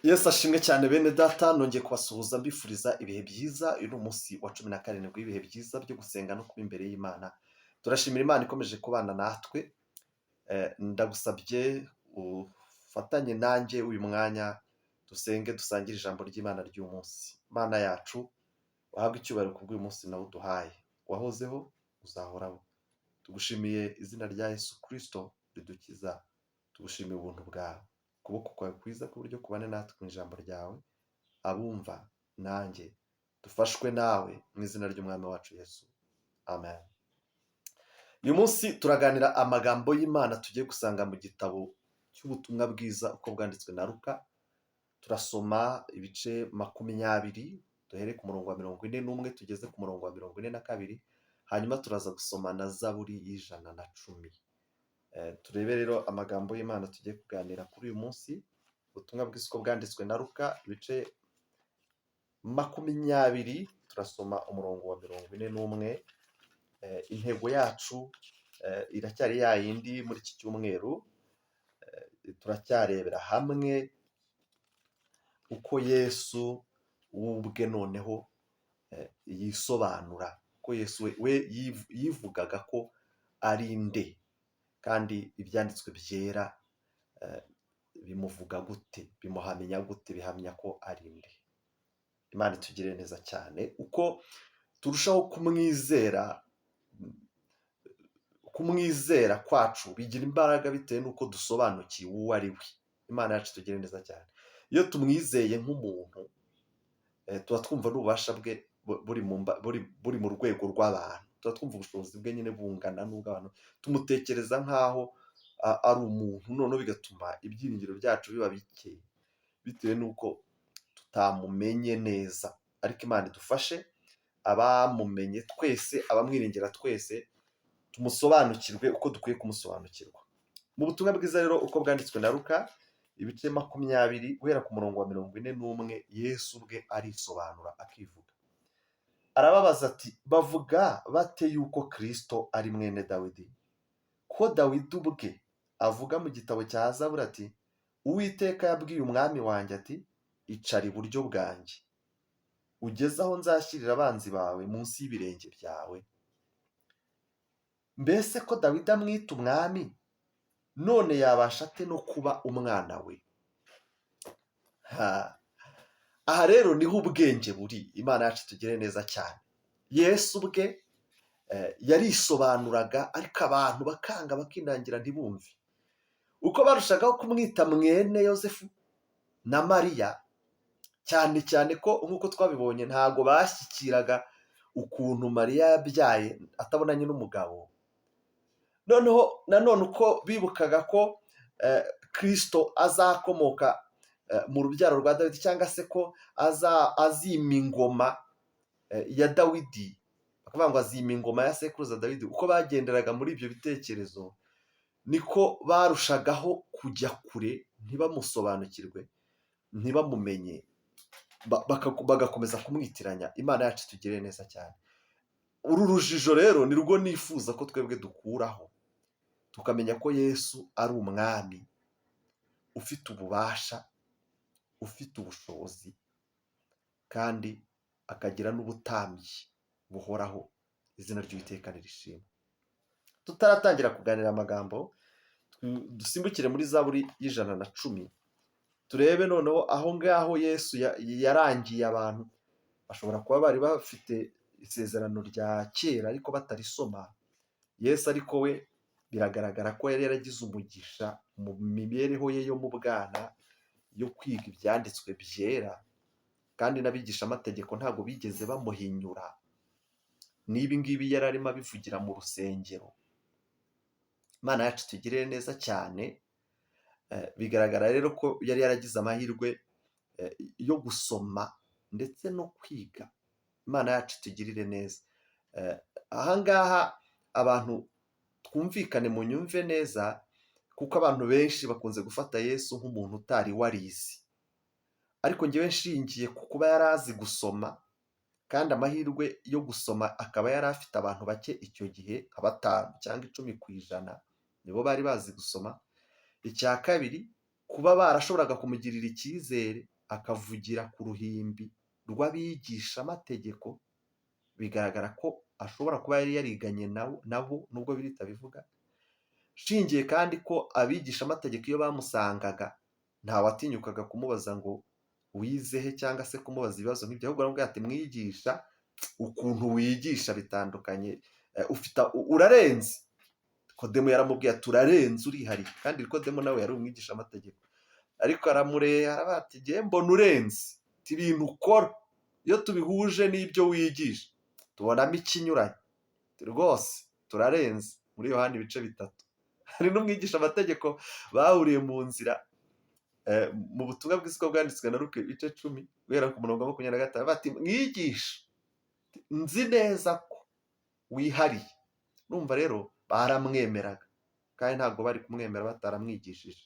Yesu ashimwe cyane bene data, nongeye kubasuhuza mbifuriza ibihe byiza. Uyu ni umunsi wa 17 w'ibihe byiza byo gusenga no kuba imbere y'Imana. Turashimira Imana ikomeje kubana natwe. Ndagusabye ufatanye nanjye uyu mwanya dusenge dusangire ijambo ry'Imana ry'uyu munsi. Mana yacu, wahabwe icyubahiro kubw'uyu munsi nawe uduhaye. Wahozeho uzahoraho. Tugushimiye izina rya Yesu Kristo ridukiza. Tugushimiye ubuntu bwawe. Ukuboko kwawe kwiza k'uburyo kubane natwe mu ijambo ryawe, abumva nanjye dufashwe nawe mu izina ry'umwami wacu Yesu. Amen. Uyu munsi turaganira amagambo y'Imana tugiye gusanga mu gitabo cy'ubutumwa bwiza uko bwanditswe na Luka. Turasoma ibice 20, duhere ku murongo wa 41 tugeze ku murongo wa 42, hanyuma turaza gusoma na Zaburi y'110. Turebe rero amagambo y'Imana tugiye kuganira kuri uyu munsi. Ubutumwa bwiza uko bwanditswe na Luka, ibice 20, turasoma umurongo wa 41. Intego yacu iracyari ya yindi muri iki cyumweru. Turacyarebera hamwe uko Yesu ubwe noneho yisobanura, ko Yesu we yivugaga ko ari nde, kandi ibyanditswe byera bimuvuga gute, bimuhamya gute, bihamya ko ari nde. Imana itugirire neza cyane. Uko turushaho kumwizera kwacu bigira imbaraga bitewe n'uko dusobanukiwe uwo ari we. Imana yacu itugirire neza cyane. Iyo tumwizeye nk'umuntu, tuba twumva n'ububasha bwe buri mu rwego rw'abantu. Tuba twumva ubushobozi bwe nyine bungana n'ubw'abantu. Tumutekereza nk'aho ari umuntu, noneho bigatuma ibyiringiro byacu biba bike bitewe n'uko tutamumenye neza. Ariko Imana idufashe, abamumenye twese, abamwiringira twese, tumusobanukirwe uko dukwiye kumusobanukirwa. Mu butumwa bwiza rero uko bwanditswe na Luka, ibice 20 guhera ku murongo wa 41, Yesu ubwe arisobanura akivuga. Arababaza ati, bavuga bate yuko Kristo ari mwene Dawidi? Ko Dawidi ubwe avuga mu gitabo cya Zaburi ati, Uwiteka yabwiye umwami wanjye ati, icara iburyo bwanjye, ugeze aho nzashyirira abanzi bawe munsi y'ibirenge byawe. Mbese ko Dawidi amwita umwami, none yabasha ate no kuba umwana we? Aha rero niho ubwenge buri. Imana yacu itugire neza cyane. Yesu ubwe yarisobanuraga, ariko abantu bakanga bakinangira ntibumve. Uko barushagaho kumwita mwene Yosefu na Mariya, cyane cyane ko nk'uko twabibonye ntago bashyikiraga ukuntu Mariya yabyaye atabonanye n'umugabo. Noneho nanone uko bibukaga ko Kristo azakomoka mu rubyaro rwa Dawidi, cyangwa se ko azima ingoma ya Dawidi, bakavuga ngo azima ingoma ya sekuruza Dawidi. Uko bagenderaga muri ibyo bitekerezo, niko barushagaho kujya kure, ntibamusobanukirwe, ntibamumenye, bagakomeza kumwitiranya. Imana yacu itugire neza cyane. Uru rujijo rero ni rwo nifuza ko twebwe dukuraho, tukamenya ko Yesu ari umwami ufite ububasha, ufite ubushobozi, kandi akagira n'ubutambyi buhoraho. Izina ry'Uwiteka nirishimwe. Tutaratangira kuganira amagambo, dusimbukire muri Zaburi y'110, turebe noneho aho ngaho Yesu yarangiye abantu. Bashobora kuba bari bafite isezerano rya kera ariko batarisoma. Yesu ariko we biragaragara ko yari yaragize umugisha mu mibereho ye yo mu bwana yo kwiga ibyanditswe byera, kandi n'abigisha amategeko ntabwo bigeze bamuhinyura. N'ibi ngibi yari arimo abivugira mu rusengero. Imana yacu itugirire neza cyane. Bigaragara rero ko yari yaragize amahirwe yo gusoma ndetse no kwiga. Imana yacu itugirire neza. Ahangaha abantu twumvikane mu nyumve neza, kuko abantu benshi bakunze gufata Yesu nk'umuntu utari warizi. Ariko njyewe nshingiye ku kuba yari azi gusoma, kandi amahirwe yo gusoma akaba yari afite abantu bake icyo gihe, nka 5 cyangwa 10% nibo bari bazi gusoma. Icya kabiri, kuba barashoboraga kumugirira icyizere akavugira ku ruhimbi rw'abigishamategeko, bigaragara ko ashobora kuba yari yariganye nabo nubwo Bibiliya itabivuga. Shingiye kandi ko abigishamategeko iyo bamusangaga ntawatinyukaga kumubaza ngo wize he cyangwa se kumubaza ibibazo nk'ibyo, ahubwo aramubwira ati mwigisha, ukuntu wigisha bitandukanye, urarenze. Nikodemo yaramubwiye ati urarenze, urihariye. Kandi Nikodemo nawe yari umwigishamategeko, ariko aramureba aravuga ati ngewe mbona urenze, ibintu ukora iyo tubihuje n'ibyo wigisha tubonamo ikinyuranye, rwose turarenze. Muri Yohana ibice 3 hari n'umwigisha amategeko bahuriye mu nzira mu butumwa bwiza uko bwanditswe na Luka ibice 10 guhera ku murongo wa 25 bati mwigisha, nzi neza ko wihariye. Numva rero baramwemeraga kandi ntabwo bari kumwemera bataramwigishije.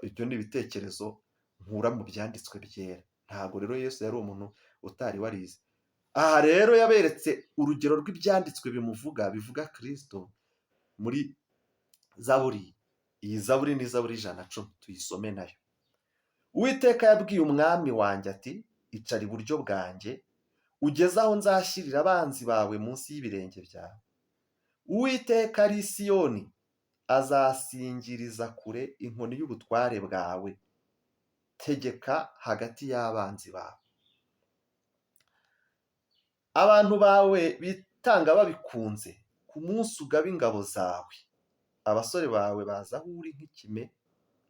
Ibyo ni ibitekerezo nkura mu byanditswe byera. Ntabwo rero Yesu yari umuntu utari warize. Aha rero yaberetse urugero rw'ibyanditswe bivuga Kristo muri Zaburi. Iyi Zaburi ni Zaburi 110, tuyisome nayo. Uwiteka yabwiye umwami wanjye ati icara iburyo bwanjye ugeze aho nzashyirira abanzi bawe munsi y'ibirenge byawe. Uwiteka ari i Siyoni azasingiriza kure inkoni y'ubutware bwawe, tegeka hagati y'abanzi bawe. Abantu bawe bitanga babikunze ku munsi ugaba ingabo zawe. Abasore bawe baza aho uri nk'ikime,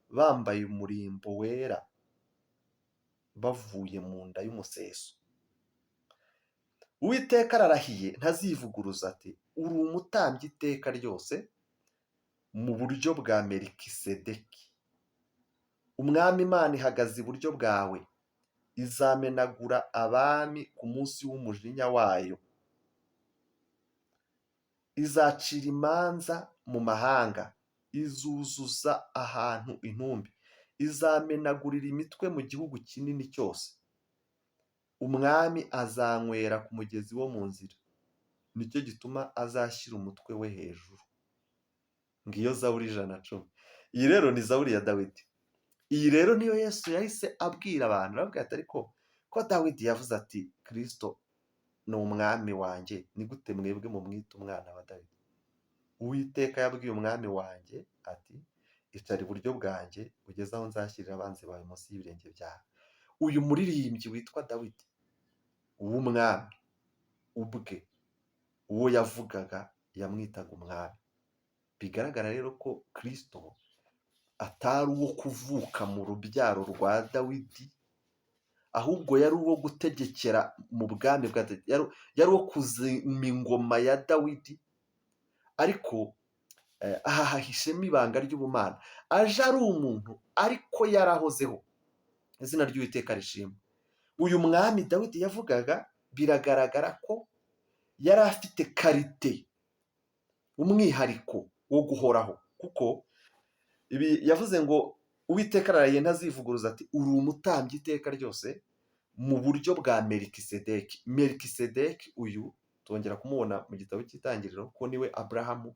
bambaye umurimbo wera, bavuye mu nda y'umuseso. Uwiteka ararahiye ntazivuguruza ati uri umutambyi iteka ryose mu buryo bwa Melikisedeki. Umwami Imana ihagaze iburyo bwawe, izamenagura abami ku munsi w'umujinya wayo. Izacira imanza mu mahanga, izuzuza ahantu intumbi, izamenagurira imitwe mu gihugu kinini cyose. Umwami azanywera ku mugezi wo mu nzira, nicyo gituma azashyira umutwe we hejuru. Ngiyo Zaburi 110. Iyi rero ni Zaburi ya Dawidi. Iyi rero niyo Yesu yahise abwira abantu, arababwira ati ariko ko Dawidi yavuze ati Kristo ni umwami wanjye, ni gute mwebwe mumwita umwana wa Dawidi? Uwiteka yabwiye umwami wanjye ati icara iburyo bwanjye ugeze aho nzashyirira abanzi bawe munsi y'ibirenge byawe. Uyu muririmbyi witwa Dawidi w'umwami ubwe, uwo yavugaga yamwitaga umwami. Bigaragara rero ko Kristo atari uwo kuvuka mu rubyaro rwa Dawidi, ahubwo yari uwo gutegekera mu bwami bwa Dawidi, yari uwo kuzima ingoma ya Dawidi. Ariko aha hahishemo ibanga ry'ubumana. Aje ari umuntu ariko yarahozeho. Izina ry'Uwiteka rishimwe. Uyu mwami Dawidi yavugaga biragaragara ko yari afite karite, umwihariko wo guhoraho, kuko ibi yavuze ngo Uwiteka ararahiye ntazivuguruza ati uri umutambyi iteka ryose mu buryo bwa Melikisedeki. Melikisedeki uyu tongera kumubona mu gitabo cy'Itangiriro ko niwe Aburahamu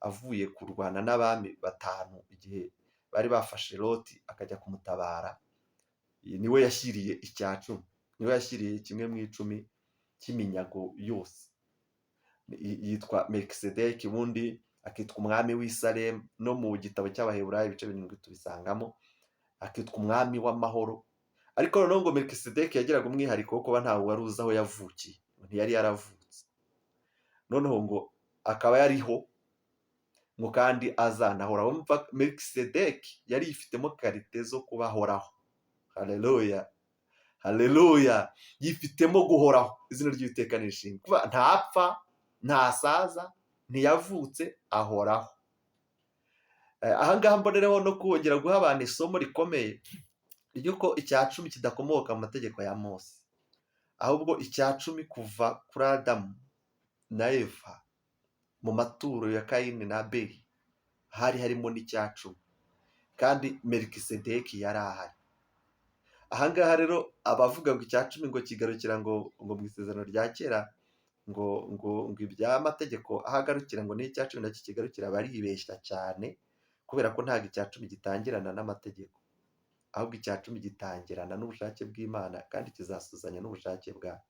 avuye kurwana n'abami 5 igihe bari bafashe Loti akajya kumutabara. Niwe yashyiriye icya 10, niwe yashyiriye 1/10 cy'iminyago yose. Yitwa Melikisedeki, ubundi akitwa umwami w'i Salemu. No mu gitabo cy'Abaheburayo ibice 7 tubisangamo, akitwa umwami w'amahoro. Ariko noneho ngo Melikisedeki yagiraga umwihariko wo kuba ntawe wari uzi aho yavukiye, ntiyari yaravutse. Noneho ngo akaba yariho ngo kandi azanahoraho. Umva, Melikisedeki yari yifitemo karite zo kubahoraho. Haleluya, haleluya. Yifitemo guhoraho. Izina ry'Uwiteka nishimwe. Kuba ntapfa, ntasaza, ntiyavutse, ahoraho. Ahangaha mbonereho no kongera guha abantu isomo rikomeye ry'uko icya 10 kidakomoka mu mategeko ya Mose, ahubwo icya 10 kuva kuri Adamu na Eva mu maturo ya Kayini na Abeli hari harimo n'icya 10, kandi Melikisedeki yari ahari. Ahangaha rero abavuga ngo icya 10 ngo kigarukira ngo mu isezerano rya kera, ngo iby'amategeko ahagarukira ngo n'icya 10 nacyo kigarukira, baribeshya cyane, kubera ko ntabwo icya 10 gitangirana n'amategeko. ahubwo icya cumi gitangirana n'ubushake bw'Imana kandi kizasuzanya n'ubushake bwayo.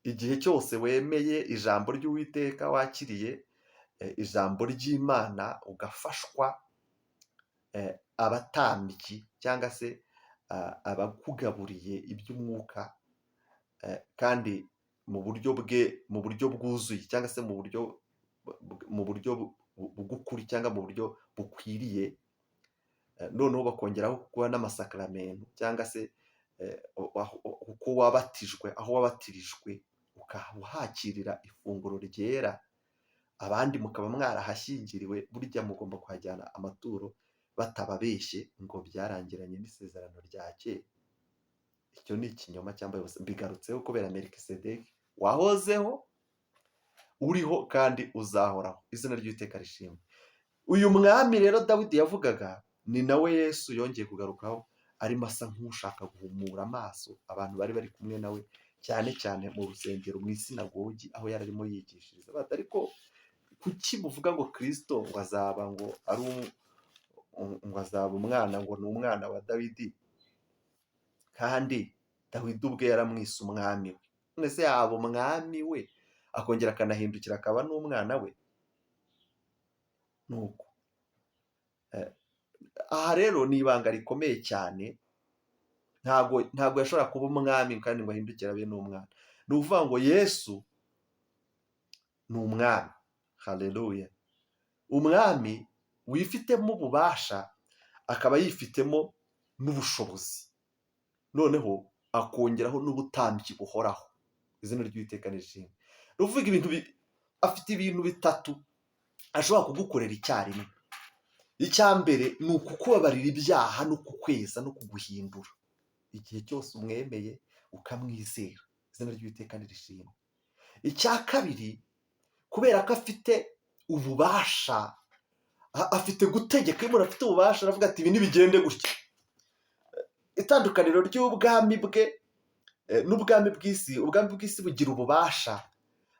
Igihe cyose wemeye ijambo ry'Uwiteka, wakiriye ijambo ry'Imana, ugafashwa, abatambyi cyangwa se abakugaburiye iby'umwuka, kandi mu buryo bwuzuye cyangwa se mu buryo bw'ukuri cyangwa mu buryo bukwiriye, noneho bakongeraho kuguha n'amasakaramentu cyangwa se uko wabatijwe, aho wabatirijwe ukahakirira ifunguro ryera, abandi mukaba mwarahashyingiriwe, burya mugomba kuhajyana amaturo batababeshye ngo byarangiranye n'isezerano rya kera. Icyo ni ikinyoma cyangwa yose mbigarutseho kubera Melikisedeki wahozeho, uriho kandi uzahoraho. Izina ry'Uwiteka rishimwe. Uyu mwami rero Dawidi yavugaga ni nawe Yesu yongeye kugarukaho, arimo asa nk'ushaka guhumura amaso abantu bari bari kumwe nawe, cyane cyane mu rusengero, mu isinagogi aho yari arimo yigishiriza. Ariko kuki muvuga ngo Kristo ngo azaba umwana, ngo ni umwana wa Dawidi, kandi Dawidi ubwe yaramwise umwami we? None se yaba umwami we akongera akanahindukira akaba n'umwana we? Nuko aha rero ni ibanga rikomeye cyane. Ntabwo yashobora kuba umwami kandi ngo ahindukire abe n'umwana. Ni ukuvuga ngo Yesu ni umwami. Haleluya. Umwami wifitemo ububasha, akaba yifitemo n'ubushobozi, noneho akongeraho n'ubutambyi buhoraho. Izina ry'Uwiteka nishimwe. Ni ukuvuga afite ibintu bitatu ashobora kugukorera icyarimwe. Icya mbere ni ukukubabarira ibyaha no kukweza no kuguhindura, igihe cyose umwemeye ukamwizera. Izina ry'Uwiteka nirishimwe. Icya kabiri, kubera ko afite ububasha, afite gutegeka. Iyo umuntu afite ububasha aravuga ati ibi ntibigende gutya. Itandukaniro ry'ubwami bwe n'ubwami bw'isi, ubwami bw'isi bugira ububasha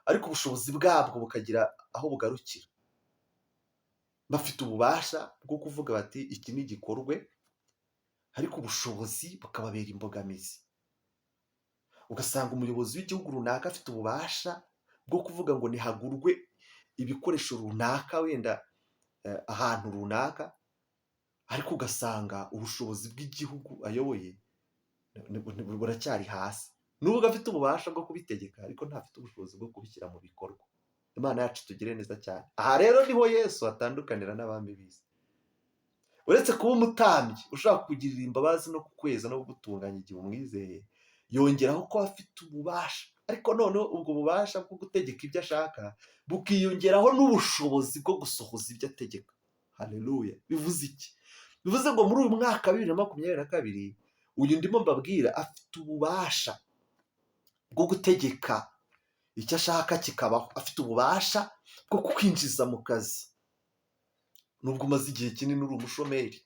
ariko ubushobozi bwabwo bukagira aho bugarukira. Bafite ububasha bwo kuvuga bati iki ni gikorwe, ariko ubushobozi bukababera imbogamizi. Ugasanga umuyobozi w'igihugu runaka afite ububasha bwo kuvuga ngo nihagurwe ibikoresho runaka, wenda ahantu runaka, ariko ugasanga ubushobozi bw'igihugu ayoboye buracyari hasi. Nubwo afite ububasha bwo kubitegeka, ariko ntafite ubushobozi bwo kubishyira mu bikorwa. Imana yacu tugire neza cyane. Aha rero niho Yesu atandukanira n'abami b'isi. Uretse kuba umutambyi ushaka kugirira imbabazi no kukweza no kugutunganya igihe umwizeye, yongeraho ko afite ububasha, ariko noneho ubwo bubasha bwo gutegeka ibyo ashaka bukiyongeraho n'ubushobozi bwo gusohoza ibyo ategeka. Haleluya. Bivuze iki? Bivuze ngo muri uyu mwaka wa 2022 uyu ndimo mbabwira afite ububasha bwo gutegeka icyo ashaka kikabaho. Afite ububasha bwo kukwinjiza mu kazi. Nubwo umaze igihe kinini uri umushomeri,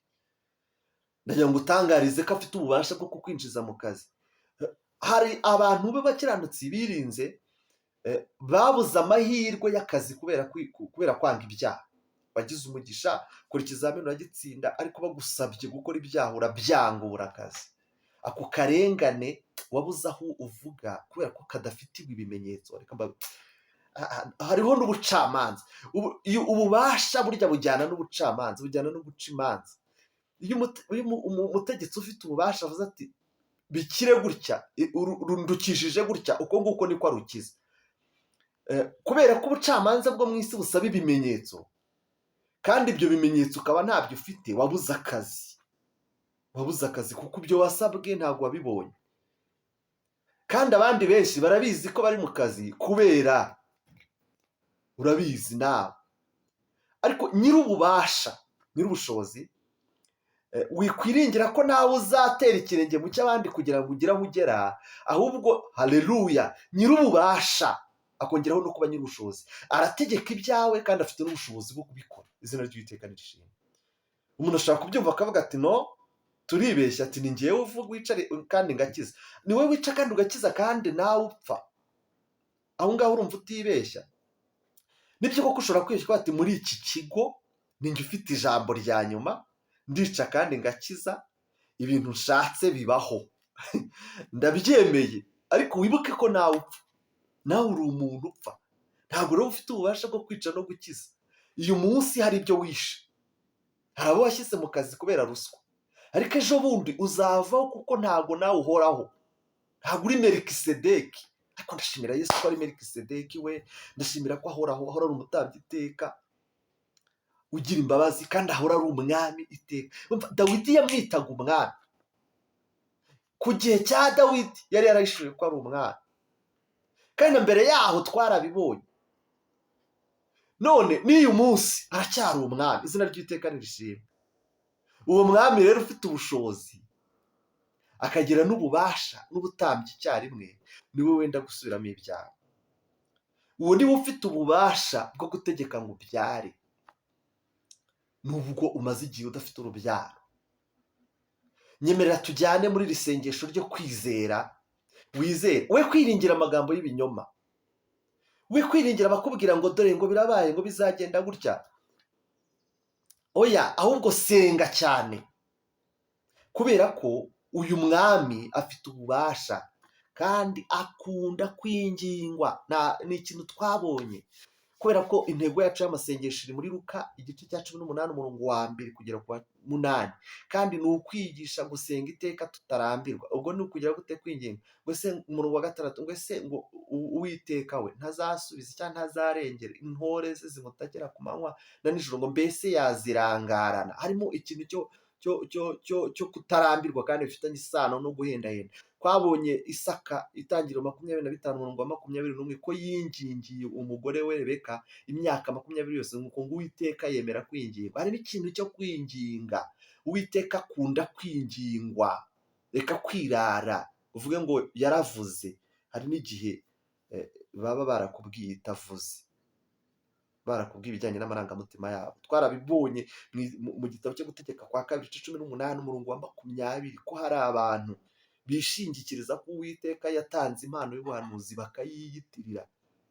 ndagira ngo utangarize ko afite ububasha bwo kukwinjiza mu kazi. Hari abantu b'abakiranutsi birinze, babuze amahirwe y'akazi kubera kwanga ibyaha. Wagize umugisha, kora ikizamini uragitsinda, ariko bagusabye gukora ibyaha urabyanga, ubura akazi. Ako karengane wabuze aho uvuga kubera ko kadafitiwe ibimenyetso. Hariho n'ubucamanza. Ububasha burya bujyana n'ubucamanza, bujyana no guca imanza. Iyo umutegetsi ufite ububasha avuze ati bikire gutya, rundukishije gutya, uko nguko niko arukiza. Kubera ko ubucamanza bwo mu isi busaba ibimenyetso, kandi ibyo bimenyetso ukaba ntabyo ufite, wabuze akazi. Wabuze akazi kuko ibyo wasabwe ntabwo wabibonye. Kandi abandi benshi barabizi ko bari mu kazi kubera urabizi nawe. Ariko nyir'ububasha, nyir'ubushobozi, wikwiringira ko nawe uzatera ikirenge mu cy'abandi kugira ngo ugire aho ugera. Ahubwo haleluya, nyir'ububasha akongeraho no kuba nyir'ubushobozi, arategeka ibyawe kandi afite n'ubushobozi bwo kubikora. Izina ry'Uwiteka nirishimwe. Umuntu ashaka kubyumva akavuga ati no, turibeshya, ati ni ngewe uvuga wicare kandi ngakiza. Ni wowe wica kandi ugakiza kandi nawe upfa. Aho ngaho urumva utibeshya. Nibyo koko ushobora kwishwa ati muri iki kigo ninjye ufite ijambo rya nyuma, ndica kandi ngakiza, ibintu nshatse bibaho ndabyemeye, ariko wibuke ko nawe upfa, nawe uri umuntu upfa, ntabwo rero ufite ububasha bwo kwica no gukiza. uyu munsi hari ibyo wishe, hari abo washyize mu kazi kubera ruswa, ariko ejo bundi uzavaho, kuko ntabwo nawe uhoraho, ntabwo uri Melikisedeki. ariko ndashimira Yesu ko ari Melikisedeki we, ndashimira ko ahoraho, ahora ari umutambyi iteka, ugira imbabazi, kandi ahora ari umwami iteka. Dawidi yamwitaga umwami, ku gihe cya Dawidi yari yarahishuye ko ari umwami, kandi na mbere yaho twarabibonye. none n'uyu munsi aracyari umwami, izina ry'Uwiteka nirishimwe. uwo mwami rero ufite ubushobozi akagira n'ububasha n'ubutambyi icyarimwe, niwe wenda gusubiramo ibyaha. uwo niwe ufite ububasha bwo gutegeka ngo ubyare, nubwo umaze igihe udafite urubyaro. nyemerera tujyane muri iri sengesho ryo kwizera. wizere, we kwiringira amagambo y'ibinyoma, we kwiringira abakubwira ngo dore ngo birabaye, ngo bizagenda gutya. oya, ahubwo senga cyane, kubera ko uyu mwami afite ububasha kandi akunda kwingingwa. Ni ikintu twabonye, kubera ko intego yacu y'amasengesho iri muri Luka igice cya 18 umurongo wa 1 kugera ku 8, kandi ni ukwigisha gusenga iteka tutarambirwa. ubwo ni ukugira gute kwinginga? ngo se umurongo wa 6 ngo ese ngo Uwiteka we ntazasubiza cyangwa ntazarengera intore ze zimutakira ku manywa na nijoro, ngo mbese yazirangarana. harimo ikintu cyo kutarambirwa kandi bifitanye isano no guhendahenda. twabonye Isaka itangiriro 25 umurongo wa 21 ko yingingiye umugore we Rebeka imyaka 20 yose, ngo Uwiteka yemera kwingingwa. hari n'ikintu cyo kwinginga. Uwiteka akunda kwingingwa, reka kwirara uvuge ngo yaravuze. hari n'igihe baba barakubwiye itavuze, barakubwiye ibijyanye n'amarangamutima yabo. twarabibonye mu gitabo cyo gutegeka kwa 2:18 umurongo wa 20 ko hari abantu bishingikiriza ko Uwiteka yatanze impano y'ubuhanuzi bakayiyitirira,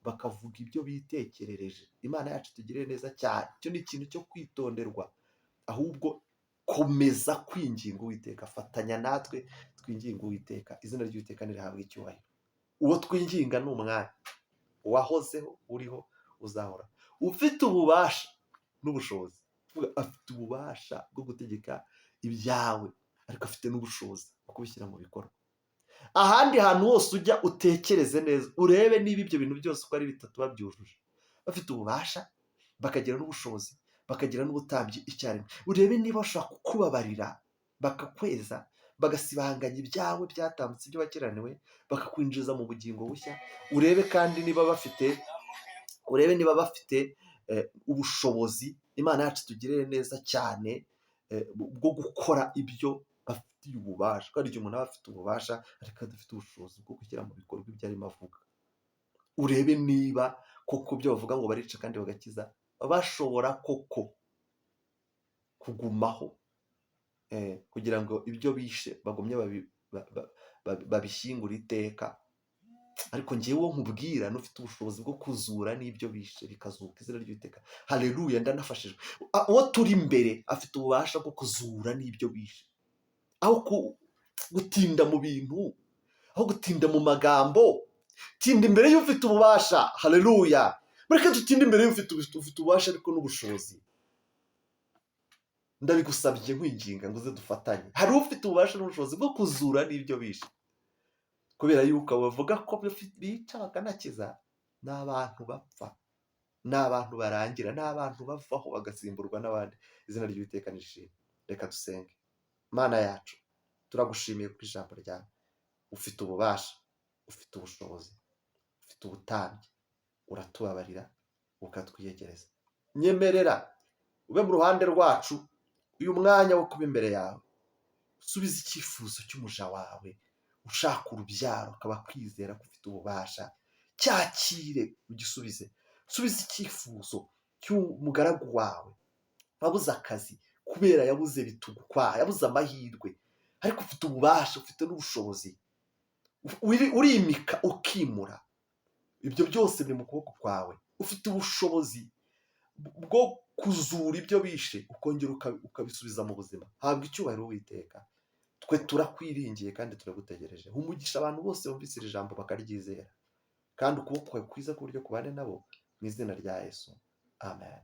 bakavuga ibyo bitekerereje. Imana yacu tugirire neza cyane. icyo ni ikintu cyo kwitonderwa. ahubwo komeza kwinginga Uwiteka, fatanya natwe twinginga Uwiteka. izina ry'Uwiteka nirihabwe icyubahiro. uwo twinginga ni umwami wahozeho, uriho, uzahora, ufite ububasha n'ubushobozi. afite ububasha bwo gutegeka ibyawe, ariko afite n'ubushobozi bwo kubishyira mu bikorwa. ahandi hantu hose ujya utekereze neza, urebe niba ibyo bintu byose uko ari bitatu babyujuje. bafite ububasha, bakagira n'ubushobozi, bakagira n'ubutambyi icyarimwe. urebe niba bashobora kukubabarira, bakakweza, bagasibanganya ibyawe byatambutse, ibyo wakiraniwe, bakakwinjiza mu bugingo bushya. urebe kandi niba bafite ubushobozi. Imana yacu tugirire neza cyane bwo gukora ibyo bafitiye ububasha. kandi igihe umuntu aba afite ububasha ariko adafite ubushobozi bwo gushyira mu bikorwa ibyo arimo avuga, urebe niba koko byo bavuga ngo barica kandi bagakiza, bashobora koko kugumaho kugira ngo ibyo bishe bagumye babishyingure iteka. ariko ngewe uwo nkubwira n'ufite ubushobozi bwo kuzura n'ibyo bishe bikazuka. izina ry'Uwiteka haleluya, ndanafashijwe. uwo turi imbere afite ububasha bwo kuzura n'ibyo bishe. aho gutinda mu bintu, aho gutinda mu magambo, tinda imbere y'ufite ububasha. haleluya, mureke dutinde imbere y'ufite ububasha ariko n'ubushobozi. ndabigusabye nkwinginga ngo uze dufatanye. hari ufite ububasha n'ubushobozi bwo kuzura n'ibyo bishe, kubera yuko bavuga ko bica bakanakiza. ni abantu bapfa, ni abantu barangira, ni abantu bavaho bagasimburwa n'abandi. izina ry'Uwiteka nishimwe. reka dusenge. Mana yacu, turagushimiye ku ijambo ryawe. ufite ububasha, ufite ubushobozi, ufite ubutambyi, uratubabarira ukatwiyegereza. nyemerera ube mu ruhande rwacu uyu mwanya wo kuba imbere yawe. usubize icyifuzo cy'umuja wawe ushaka urubyaro, akaba kwizera ko ufite ububasha. cyakire ugisubize. subiza icyifuzo cy'umugaragu wawe wabuze akazi kubera yabuze bitugukwa, yabuze amahirwe, ariko ufite ububasha, ufite n'ubushobozi, urimika ukimura. ibyo byose biri mu kuboko kwawe. ufite ubushobozi bwo kuzura ibyo bishe ukongera ukabisubiza mu buzima. habwa icyubahiro Uwiteka. twe turakwiringiye kandi turagutegereje. Umugisha abantu bose bumvise iri jambo bakaryizera, kandi ukuboko kwawe kwiza k'uburyo kubane nabo, mu izina rya Yesu, amen.